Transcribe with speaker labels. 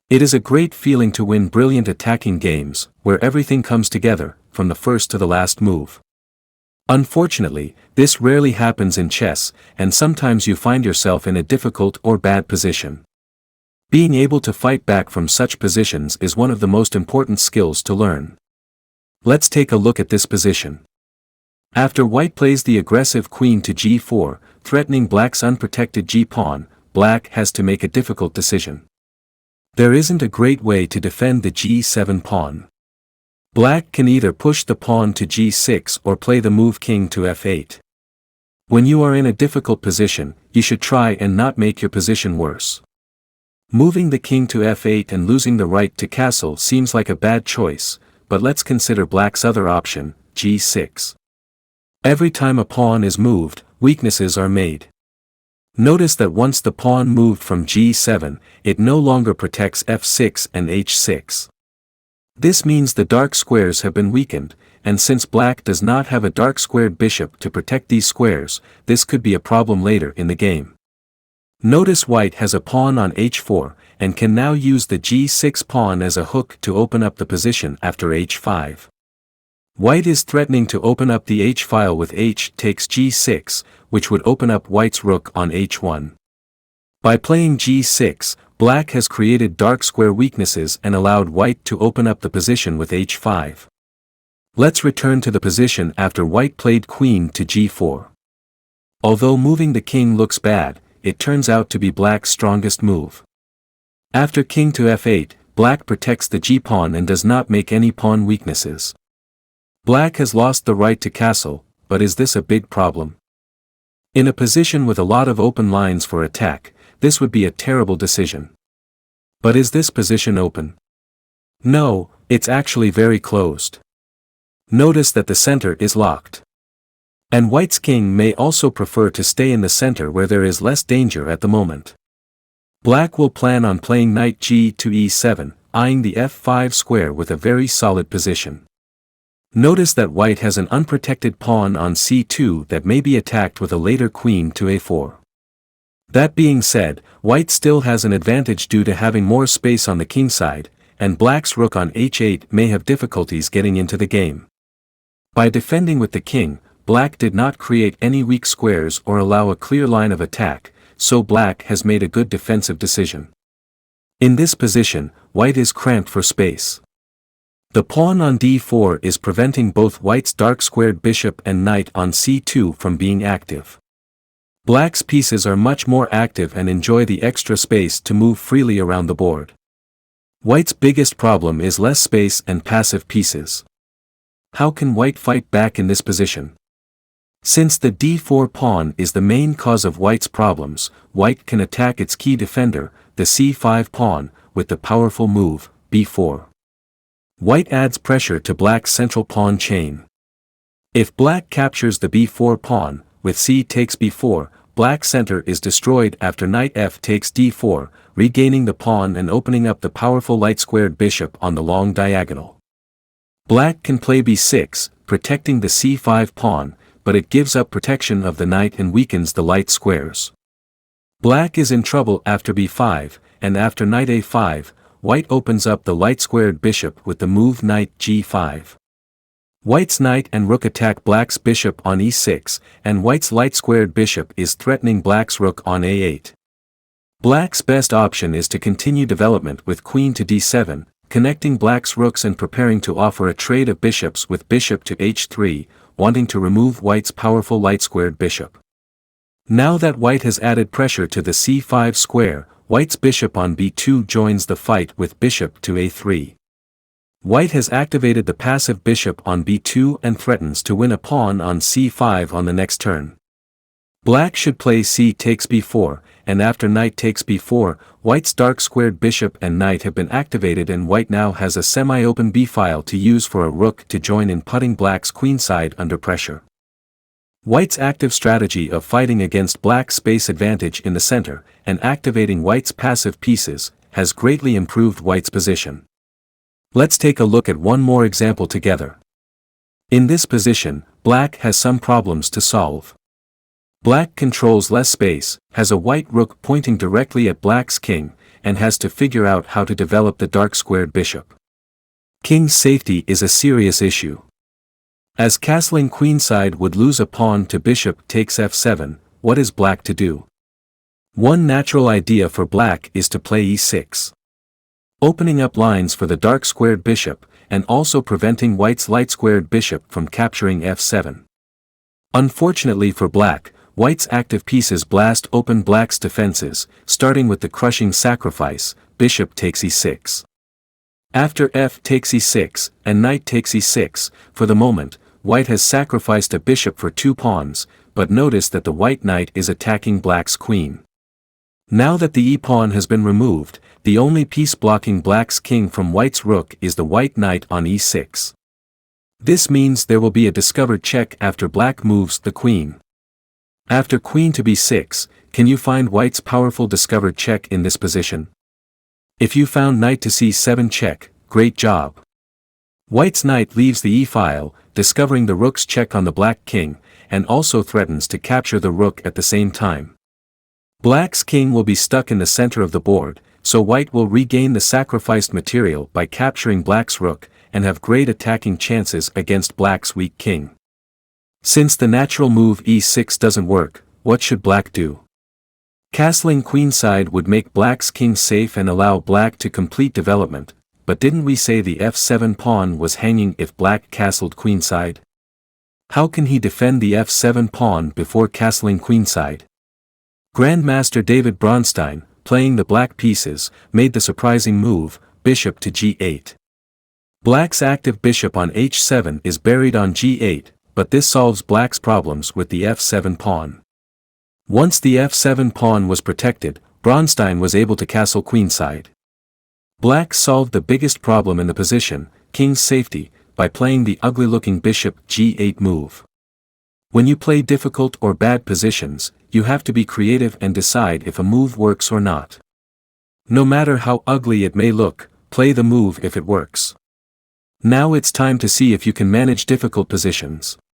Speaker 1: It is a great feeling to win brilliant attacking games, where everything comes together, from the first to the last move. Unfortunately, this rarely happens in chess, and sometimes you find yourself in a difficult or bad position. Being able to fight back from such positions is one of the most important skills to learn. Let's take a look at this position. After white plays the aggressive queen to g4, threatening black's unprotected g-pawn, black has to make a difficult decision. There isn't a great way to defend the g7 pawn. Black can either push the pawn to g6 or play the move king to f8. When you are in a difficult position, you should try and not make your position worse. Moving the king to f8 and losing the right to castle seems like a bad choice, but let's consider black's other option, g6. Every time a pawn is moved, weaknesses are made. Notice that once the pawn moved from g7, it no longer protects f6 and h6. This means the dark squares have been weakened, and since black does not have a dark squared bishop to protect these squares, this could be a problem later in the game. Notice white has a pawn on h4, and can now use the g6 pawn as a hook to open up the position after h5. White is threatening to open up the h-file with h takes g6, which would open up white's rook on h1. By playing g6, black has created dark square weaknesses and allowed white to open up the position with h5. Let's return to the position after white played queen to g4. Although moving the king looks bad, it turns out to be black's strongest move. After king to f8, black protects the g-pawn and does not make any pawn weaknesses. Black has lost the right to castle, but is this a big problem? In a position with a lot of open lines for attack, this would be a terrible decision. But is this position open? No, it's actually very closed. Notice that the center is locked. And white's king may also prefer to stay in the center where there is less danger at the moment. Black will plan on playing knight g to e7, eyeing the f5 square with a very solid position. Notice that white has an unprotected pawn on c2 that may be attacked with a later queen to a4. That being said, white still has an advantage due to having more space on the king side, and black's rook on h8 may have difficulties getting into the game. By defending with the king, black did not create any weak squares or allow a clear line of attack, so black has made a good defensive decision. In this position, white is cramped for space. The pawn on d4 is preventing both white's dark squared bishop and knight on c2 from being active. Black's pieces are much more active and enjoy the extra space to move freely around the board. White's biggest problem is less space and passive pieces. How can white fight back in this position? Since the d4 pawn is the main cause of white's problems, white can attack its key defender, the c5 pawn, with the powerful move, b4. White adds pressure to black's central pawn chain. If black captures the b4 pawn, with c takes b4, black's center is destroyed after knight f takes d4, regaining the pawn and opening up the powerful light-squared bishop on the long diagonal. Black can play b6, protecting the c5 pawn, but it gives up protection of the knight and weakens the light squares. Black is in trouble after b5, and after knight a5, white opens up the light-squared bishop with the move knight g5. White's knight and rook attack black's bishop on e6, and white's light-squared bishop is threatening black's rook on a8. Black's best option is to continue development with queen to d7, connecting black's rooks and preparing to offer a trade of bishops with bishop to h3, wanting to remove white's powerful light-squared bishop. Now that white has added pressure to the c5 square, white's bishop on b2 joins the fight with bishop to a3. White has activated the passive bishop on b2 and threatens to win a pawn on c5 on the next turn. Black should play c takes b4, and after knight takes b4, white's dark-squared bishop and knight have been activated and white now has a semi-open b-file to use for a rook to join in putting black's queenside under pressure. White's active strategy of fighting against black's space advantage in the center, and activating white's passive pieces, has greatly improved white's position. Let's take a look at one more example together. In this position, black has some problems to solve. Black controls less space, has a white rook pointing directly at black's king, and has to figure out how to develop the dark-squared bishop. King's safety is a serious issue. As castling queenside would lose a pawn to bishop takes f7, what is black to do? One natural idea for black is to play e6. Opening up lines for the dark-squared bishop, and also preventing white's light-squared bishop from capturing f7. Unfortunately for black, white's active pieces blast open black's defenses, starting with the crushing sacrifice, bishop takes e6. After f takes e6, and knight takes e6, for the moment, white has sacrificed a bishop for 2 pawns, but notice that the white knight is attacking black's queen. Now that the e-pawn has been removed, the only piece blocking black's king from white's rook is the white knight on e6. This means there will be a discovered check after black moves the queen. After queen to b6, can you find white's powerful discovered check in this position? If you found knight to c7 check, great job. White's knight leaves the e-file, discovering the rook's check on the black king, and also threatens to capture the rook at the same time. Black's king will be stuck in the center of the board, so white will regain the sacrificed material by capturing black's rook, and have great attacking chances against black's weak king. Since the natural move e6 doesn't work, what should black do? Castling queenside would make black's king safe and allow black to complete development, but didn't we say the f7 pawn was hanging if black castled queenside? How can he defend the f7 pawn before castling queenside? Grandmaster David Bronstein, playing the black pieces, made the surprising move, bishop to g8. Black's active bishop on h7 is buried on g8, but this solves black's problems with the f7 pawn. Once the f7 pawn was protected, Bronstein was able to castle queenside. Black solved the biggest problem in the position, king's safety, by playing the ugly-looking bishop g8 move. When you play difficult or bad positions, you have to be creative and decide if a move works or not. No matter how ugly it may look, play the move if it works. Now it's time to see if you can manage difficult positions.